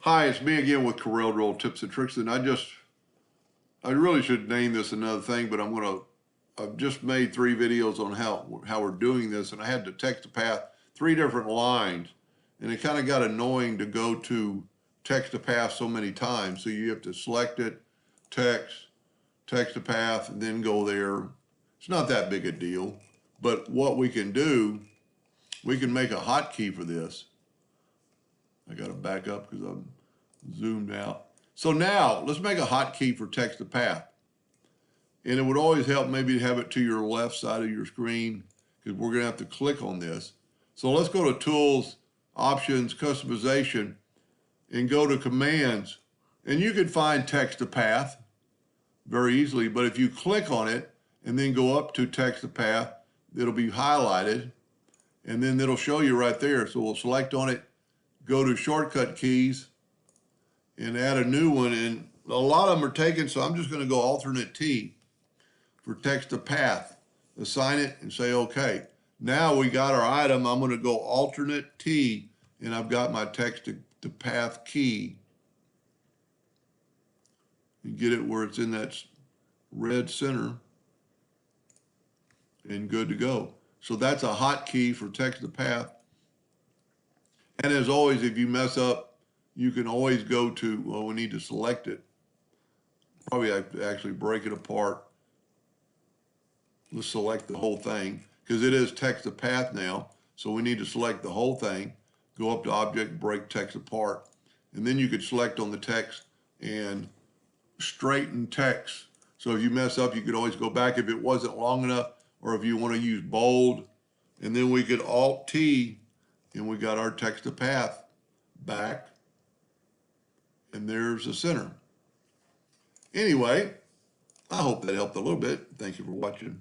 Hi, it's me again with Corel Draw Tips and Tricks, and I really should name this another thing, but I've just made 3 videos on how we're doing this, and I had to text to path 3 different lines, and it kind of got annoying to go to text to path so many times. So you have to select it, text to path, and then go there. It's not that big a deal, but what we can do, we can make a hotkey for this. I got to back up because I'm zoomed out. So now let's make a hotkey for text to path. And it would always help maybe to have it to your left side of your screen because we're going to have to click on this. So let's go to Tools, Options, Customization, and go to Commands. And you can find text to path very easily, but if you click on it and then go up to text to path, it'll be highlighted and then it'll show you right there. So we'll select on it, go to shortcut keys and add a new one. And a lot of them are taken, so I'm just going to go alternate T for text to path. Assign it and say OK. Now we got our item. I'm going to go alternate T and I've got my text to path key. You get it where it's in that red center and good to go. So that's a hotkey for text to path. And as always, if you mess up, you can always go to, well, we need to select it. Probably have to actually break it apart. Let's select the whole thing because it is text to path now. So we need to select the whole thing, go up to Object, break text apart. And then you could select on the text and straighten text. So if you mess up, you could always go back if it wasn't long enough, or if you want to use bold. And then we could Alt-T, and we got our text to path back. And there's the center. Anyway, I hope that helped a little bit. Thank you for watching.